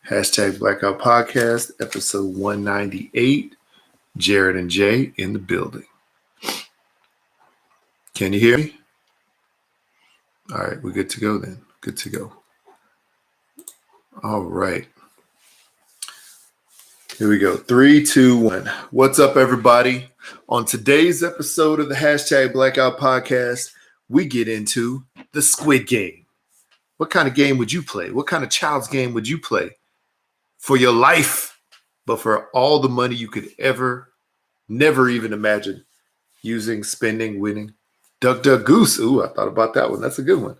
Hashtag Blackout Podcast, episode 198. Jared and Jay in the building. Can you hear me? All right, we're good to go then. Good to go. All right. Here we go. 3, 2, 1. What's up, everybody? On today's episode of the Hashtag Blackout Podcast, we get into the Squid Game. What kind of game would you play? What kind of child's game would you play for your life, but for all the money you could never even imagine using, spending, winning? Duck, Duck, Goose. Ooh, I thought about that one. That's a good one.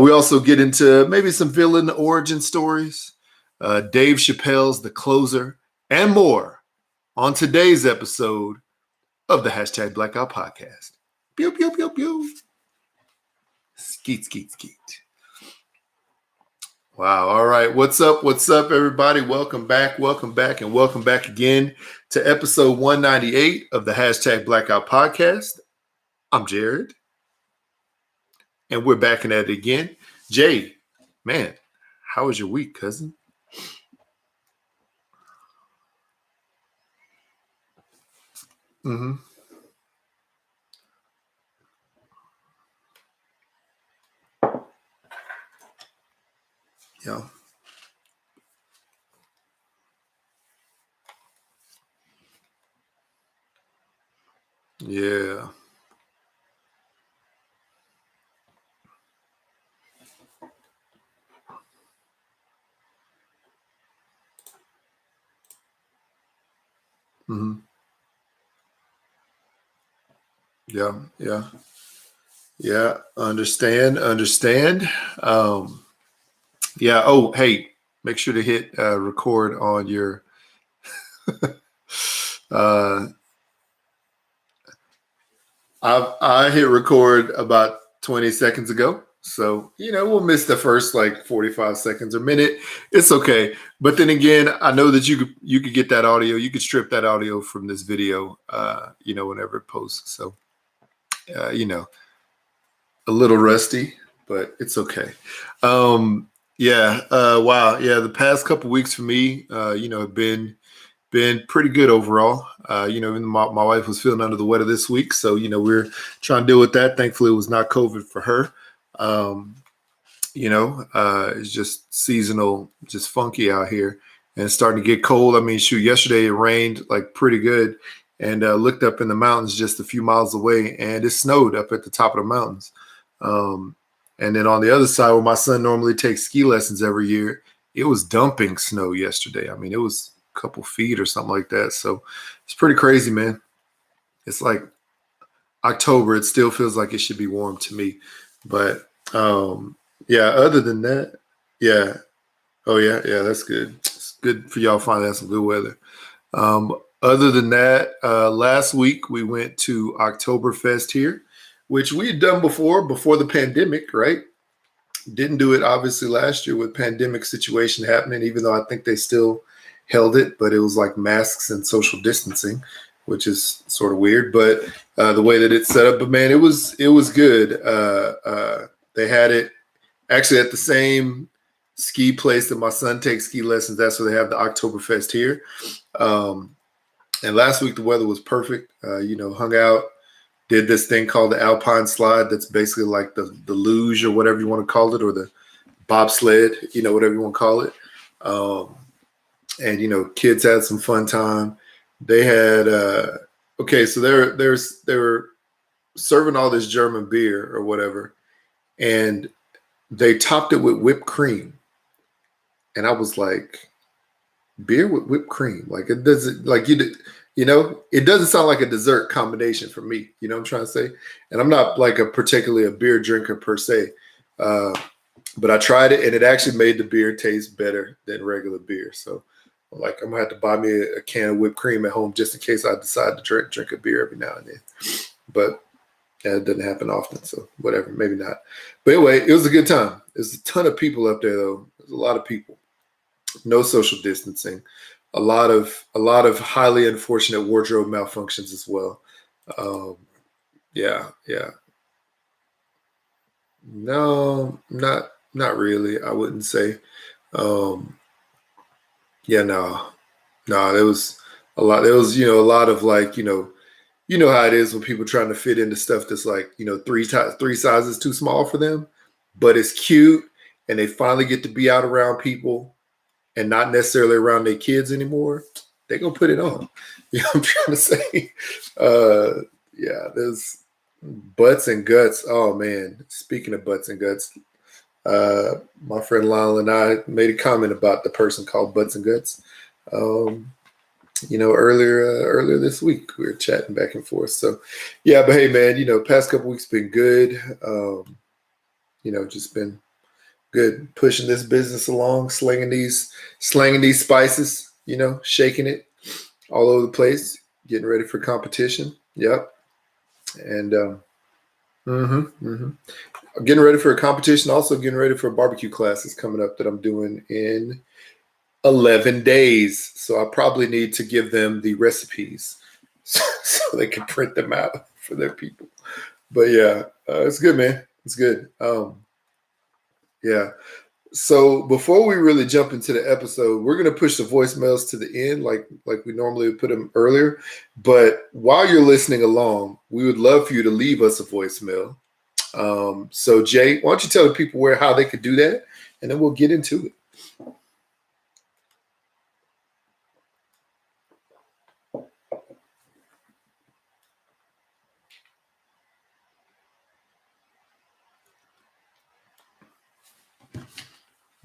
We also get into maybe some villain origin stories, Dave Chappelle's The Closer, and more on today's episode of the Hashtag Blackout Podcast. Pew, pew, pew, pew. Skeet, skeet, skeet. Wow. All right. What's up? What's up, everybody? Welcome back, and welcome back again to episode 198 of the Hashtag Blackout Podcast. I'm Jared, and we're back at it again. Jay, man, how was your week, cousin? Mm-hmm. Yeah. Yeah. Mm-hmm. Yeah. Yeah. Yeah. Understand. Yeah. Oh, hey, make sure to hit record on your I hit record about 20 seconds ago. So, we'll miss the first like 45 seconds or minute. It's okay. But then again, I know that you could get that audio. You could strip that audio from this video, whenever it posts. So, a little rusty, but it's okay. Wow. Yeah. The past couple weeks for me, have been pretty good overall. Even my wife was feeling under the weather this week. So, we're trying to deal with that. Thankfully, it was not COVID for her. It's just seasonal, just funky out here. And it's starting to get cold. I mean, shoot, yesterday it rained like pretty good, and looked up in the mountains just a few miles away, and it snowed up at the top of the mountains. And then on the other side, where my son normally takes ski lessons every year, it was dumping snow yesterday. I mean, it was couple feet or something like that. So it's pretty crazy, man. It's like October. It still feels like it should be warm to me. But other than that, yeah. Oh yeah, that's good. It's good for y'all finding out some good weather. Other than that, last week we went to Oktoberfest here, which we had done before the pandemic, right? Didn't do it obviously last year with pandemic situation happening, even though I think they still held it, but it was like masks and social distancing, which is sort of weird, but the way that it's set up. But man, it was good. They had it actually at the same ski place that my son takes ski lessons. That's where they have the Oktoberfest here. And last week the weather was perfect. Hung out, did this thing called the Alpine Slide. That's basically like the luge or whatever you want to call it, or the bobsled, whatever you want to call it. And kids had some fun time. They had so they were serving all this German beer or whatever, and they topped it with whipped cream. And I was like, beer with whipped cream? Like, it doesn't, like, it doesn't sound like a dessert combination for me. You know what I'm trying to say? And I'm not like particularly a beer drinker per se. But I tried it, and it actually made the beer taste better than regular beer. So like, I'm gonna have to buy me a can of whipped cream at home just in case I decide to drink a beer every now and then. But it doesn't happen often, so whatever, maybe not. But anyway, it was a good time. There's a ton of people up there, though. There's a lot of people. No social distancing. A lot of highly unfortunate wardrobe malfunctions as well. Yeah. No, not really. I wouldn't say. Yeah, no, there was a lot. There was, a lot of like, you know how it is when people trying to fit into stuff that's like, three sizes too small for them, but it's cute, and they finally get to be out around people and not necessarily around their kids anymore. They gonna put it on. You know what I'm trying to say? Uh, yeah, there's butts and guts. Oh man, speaking of butts and guts, my friend Lionel and I made a comment about the person called Butts and Guts. Um, earlier this week we were chatting back and forth. So, yeah, but hey, man, past couple weeks been good. Just been good pushing this business along, slanging these spices. Shaking it all over the place, getting ready for competition. Yep, and I'm getting ready for a competition. Also, getting ready for a barbecue classes coming up that I'm doing in 11 days. So I probably need to give them the recipes so they can print them out for their people. But yeah, it's good, man. It's good. Yeah. So before we really jump into the episode, we're gonna push the voicemails to the end, like we normally would put them earlier. But while you're listening along, we would love for you to leave us a voicemail. So Jay, why don't you tell the people how they could do that, and then we'll get into it.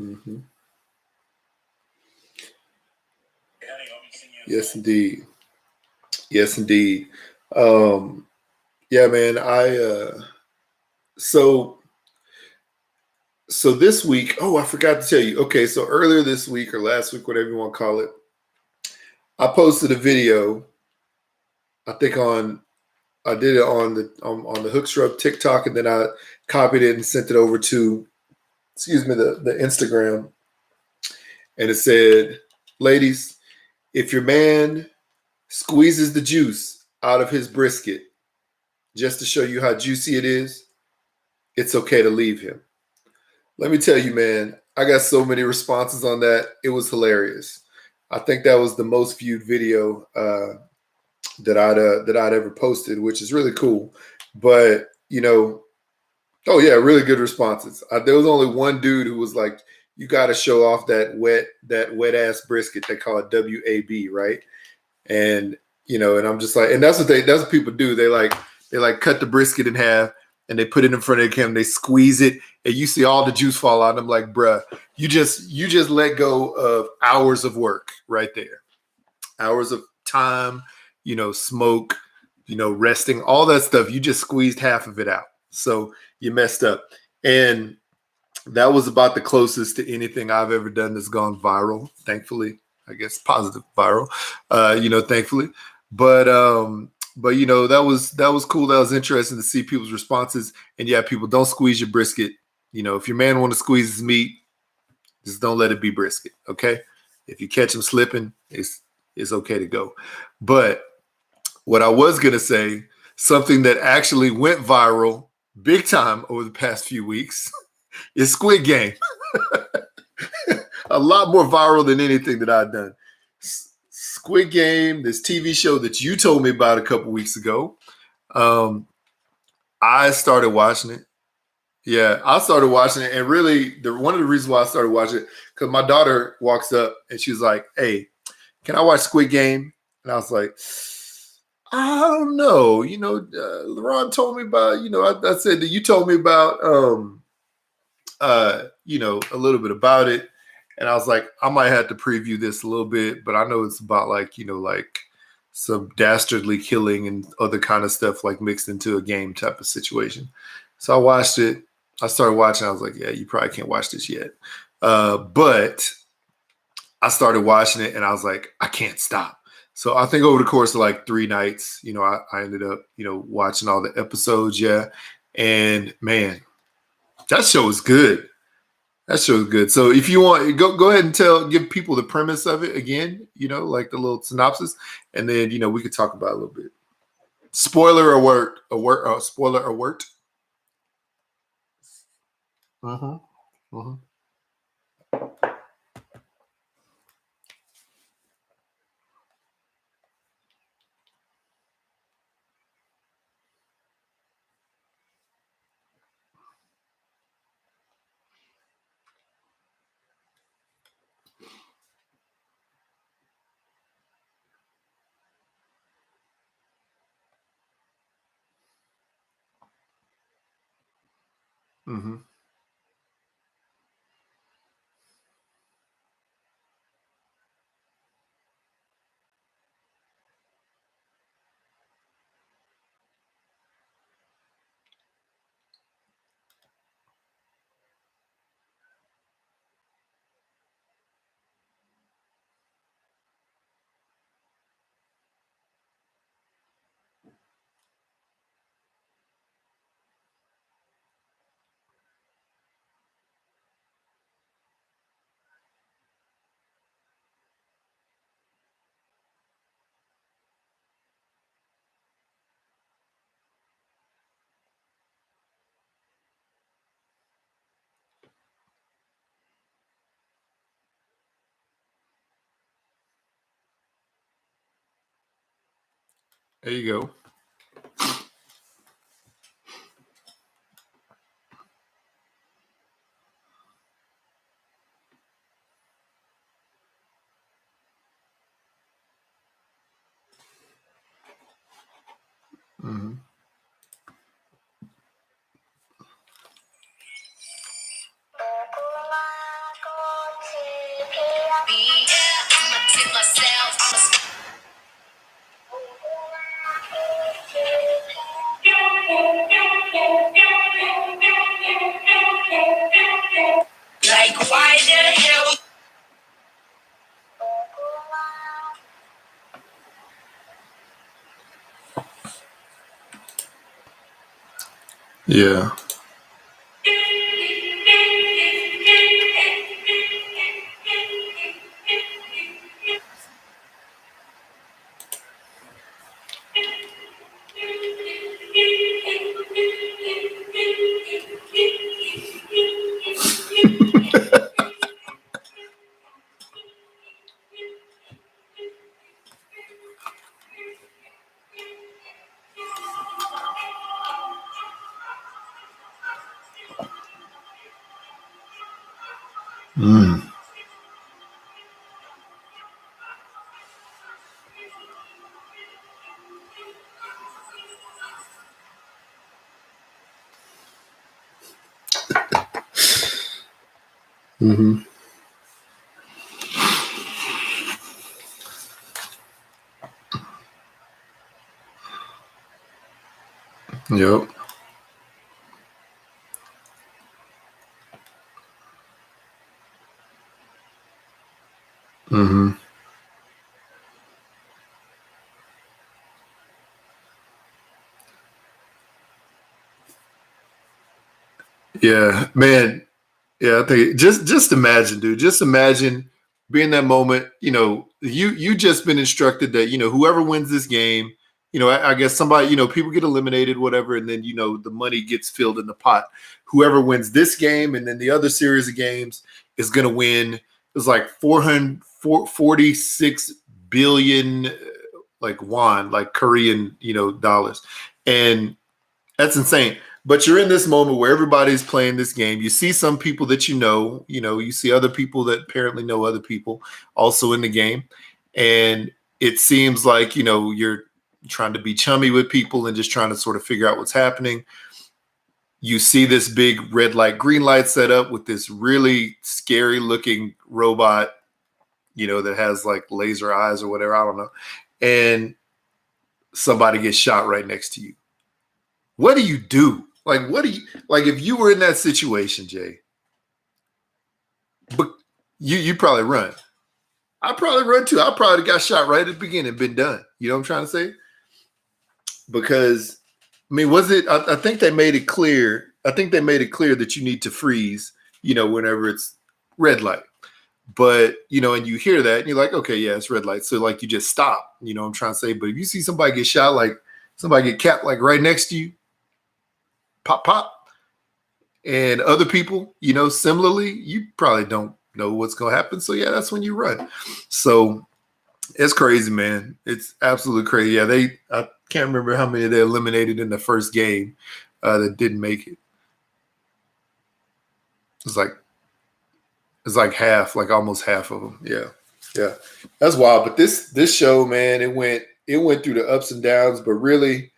Mm-hmm. Yes, indeed. Yes, indeed. Um, yeah, man. So so this week. Oh, I forgot to tell you. Okay, so earlier this week or last week, whatever you want to call it, I posted a video. I think I did it on the Hookstrub TikTok, and then I copied it and sent it over to the Instagram, and it said, "Ladies, if your man squeezes the juice out of his brisket just to show you how juicy it is, it's okay to leave him." Let me tell you, man, I got so many responses on that. It was hilarious. I think that was the most viewed video that I'd ever posted, which is really cool. But oh yeah, really good responses. There was only one dude who was like, "You got to show off that wet ass brisket. They call it WAB, right?" And and I'm just like, and that's what people do. They like cut the brisket in half and they put it in front of the camera. They squeeze it, and you see all the juice fall out. And I'm like, bruh, you just let go of hours of work right there, hours of time, smoke, resting, all that stuff. You just squeezed half of it out, so you messed up. And that was about the closest to anything I've ever done that's gone viral. Thankfully, I guess positive viral. Thankfully, but that was cool. That was interesting to see people's responses. And yeah, people, don't squeeze your brisket. If your man want to squeeze his meat, just don't let it be brisket. Okay, if you catch him slipping, it's okay to go. But what I was gonna say, something that actually went viral big time over the past few weeks is Squid Game. A lot more viral than anything that I've done. Squid Game, this TV show that you told me about a couple weeks ago. Um, I started watching it. Yeah, I started watching it, and really, one of the reasons why I started watching it because my daughter walks up and she's like, "Hey, can I watch Squid Game?" And I was like, "I don't know. LeRon told me about. I said that you told me about. A little bit about it." And I was like, I might have to preview this a little bit, but I know it's about like some dastardly killing and other kind of stuff like mixed into a game type of situation. So I watched it. I started watching. I was like, yeah, you probably can't watch this yet. But I started watching it and I was like, I can't stop. So I think over the course of like 3 nights, I ended up, watching all the episodes. Yeah. And man, that show is good. That show's good. So if you want, go ahead and give people the premise of it again. Like the little synopsis, and then we could talk about it a little bit. Spoiler alert! Spoiler alert! Mm-hmm. Mm-hmm. Mm-hmm. There you go. Mm-hmm. Like, why the hell? Yeah. Mm. Mm-hmm. Yep. Mm-hmm. Yeah, man. Yeah, I think just imagine, dude. Just imagine being in that moment. You just been instructed that whoever wins this game, I guess somebody, people get eliminated, whatever, and then the money gets filled in the pot. Whoever wins this game, and then the other series of games is going to win. It's like 446 billion, like won, like Korean, dollars, and that's insane. But you're in this moment where everybody's playing this game. You see some people that you see other people that apparently know other people also in the game. And it seems like, you're trying to be chummy with people and just trying to sort of figure out what's happening. You see this big red light, green light set up with this really scary looking robot, that has like laser eyes or whatever. I don't know. And somebody gets shot right next to you. What do you do? Like, what do you like if you were in that situation, Jay? But you probably run. I probably run too. I probably got shot right at the beginning, been done. You know what I'm trying to say? Because was it? I think they made it clear. I think they made it clear that you need to freeze. Whenever it's red light. But and you hear that, and you're like, okay, yeah, it's red light. So like, you just stop. You know what I'm trying to say? But if you see somebody get shot, like somebody get capped, like right next to you, pop, pop. And other people, similarly, you probably don't know what's going to happen. So yeah, that's when you run. So it's crazy, man. It's absolutely crazy. Yeah, I can't remember how many they eliminated in the first game that didn't make it. It's like half, like almost half of them. Yeah, yeah, that's wild. But this show, man, it went through the ups and downs. But really,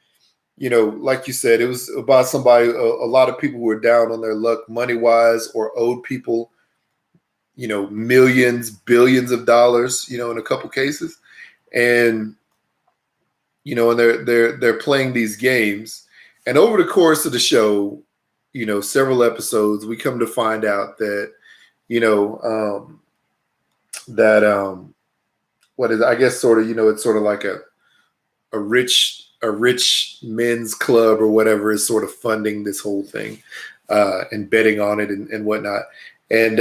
like you said, it was about somebody, a lot of people who were down on their luck money wise or owed people, millions, billions of dollars, in a couple cases. And, and they're playing these games. And over the course of the show, several episodes, we come to find out that, what is, I guess, sort of, it's sort of like a rich men's club or whatever is sort of funding this whole thing, and betting on it and whatnot. And,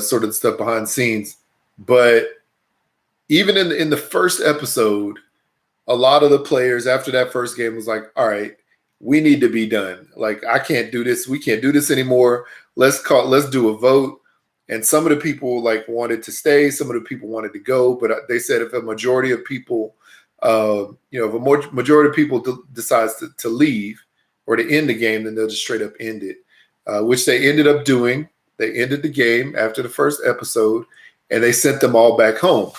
sort of the stuff behind the scenes. But even in the first episode, a lot of the players after that first game was like, all right, we need to be done. Like, I can't do this. We can't do this anymore. Let's do a vote. And some of the people like wanted to stay. Some of the people wanted to go. But they said if a majority of people, if a majority of people decides to leave or to end the game, then they'll just straight up end it, which they ended up doing. They ended the game after the first episode, and they sent them all back home.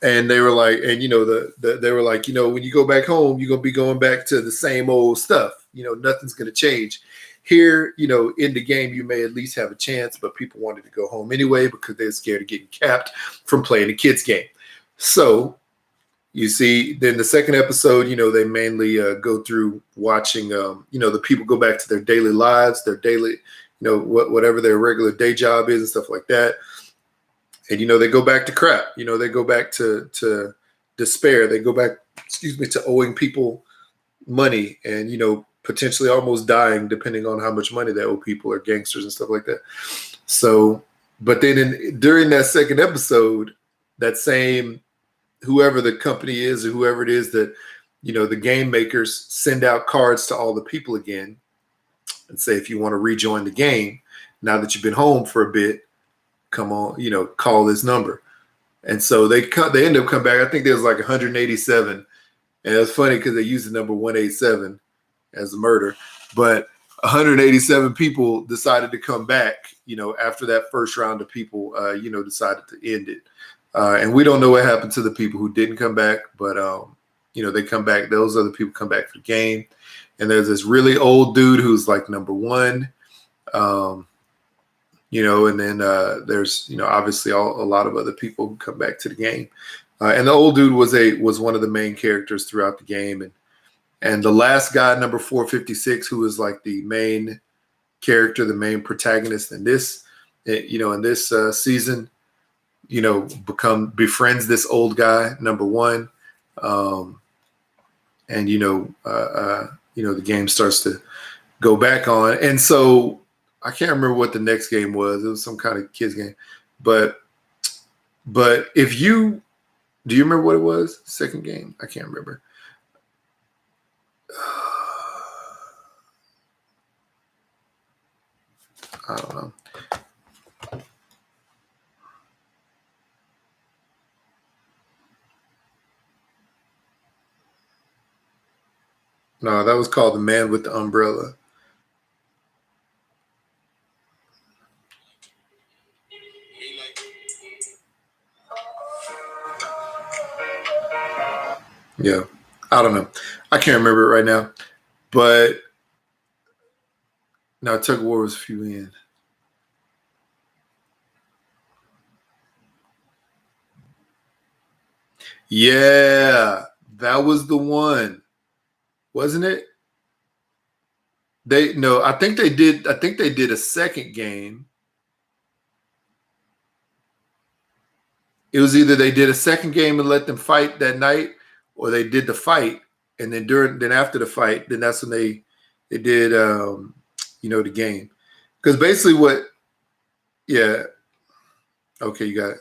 And they were like, and they were like, when you go back home, you're gonna be going back to the same old stuff. Nothing's gonna change. Here, in the game, you may at least have a chance, but people wanted to go home anyway because they're scared of getting capped from playing the kids' game. So you see, then the second episode, they mainly go through watching, the people go back to their daily lives, their daily, whatever their regular day job is and stuff like that. And, they go back to crap. They go back to despair. They go back, to owing people money and, potentially almost dying depending on how much money they owe people or gangsters and stuff like that. So, but then during that second episode, that same, whoever the company is or whoever it is that, the game makers send out cards to all the people again and say, if you want to rejoin the game, now that you've been home for a bit, come on, call this number. And so they end up coming back. I think there was like 187. And it's funny because they used the number 187 as a murder, but 187 people decided to come back, after that first round of people, decided to end it. And we don't know what happened to the people who didn't come back, but, they come back. Those other people come back for the game. And there's this really old dude who's like number one, and then there's, obviously a lot of other people who come back to the game. And the old dude was one of the main characters throughout the game. And the last guy, number 456, who is like the main character, the main protagonist in this, season, befriends this old guy, number one. And, the game starts to go back on. And so I can't remember what the next game was. It was some kind of kids game. But do you remember what it was? Second game? I can't remember. I don't know. No, that was called The Man with the Umbrella. Yeah, I don't know. I can't remember it right now. But no, Tug of War was a few in. Yeah, that was the one, wasn't it? I think they did a second game. It was either they did a second game and let them fight that night, or they did the fight, and then after the fight, then that's when they did the game. Because basically yeah. Okay, you got it.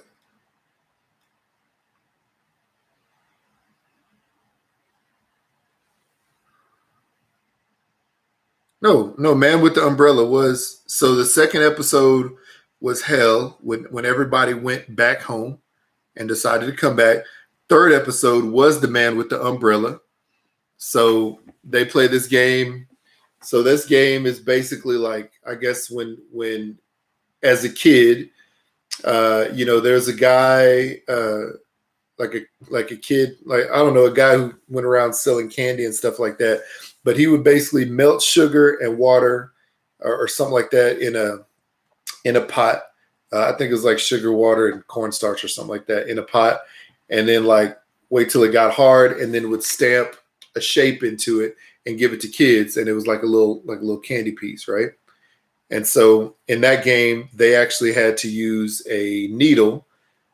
No, Man with the Umbrella was, so the second episode was hell when everybody went back home and decided to come back. Third episode was The Man with the Umbrella. So they play this game. So this game is basically like, I guess when as a kid, there's a guy, like a kid, like I don't know, a guy who went around selling candy and stuff like that. But he would basically melt sugar and water or something like that in a pot. I think it was like sugar, water, and cornstarch or something like that in a pot, and then like wait till it got hard, and then would stamp a shape into it and give it to kids, and it was like a little candy piece, right? And so in that game, they actually had to use a needle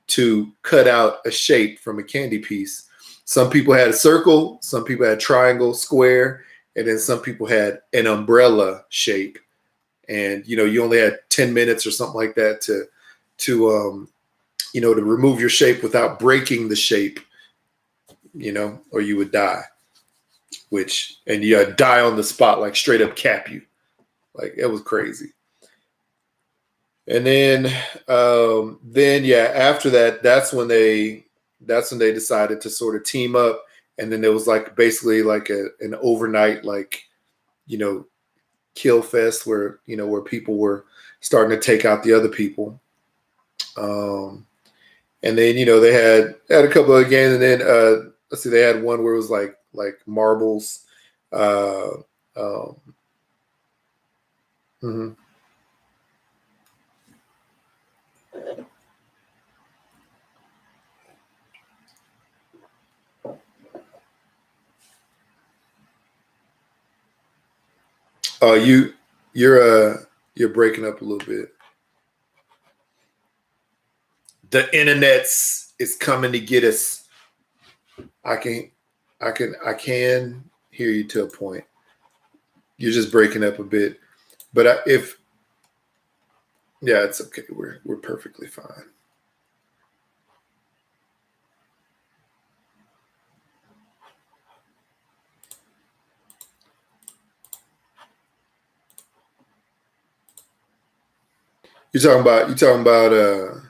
to cut out a shape from a candy piece. Some people had a circle, some people had triangle, square, and then some people had an umbrella shape. And you only had 10 minutes or something like that to remove your shape without breaking the shape, or you would die. And you die on the spot, like straight up cap you. Like it was crazy. And then yeah, after that, that's when they decided to sort of team up. And then there was like basically like an overnight like you know kill fest where people were starting to take out the other people. And then they had a couple of games, and then let's see, they had one where it was like marbles. Uh, um, mhm. Uh, you you're breaking up a little bit. The internet's is coming to get us. I can I can hear you to a point. You're just breaking up a bit, but if yeah, it's okay. We're perfectly fine. You're talking about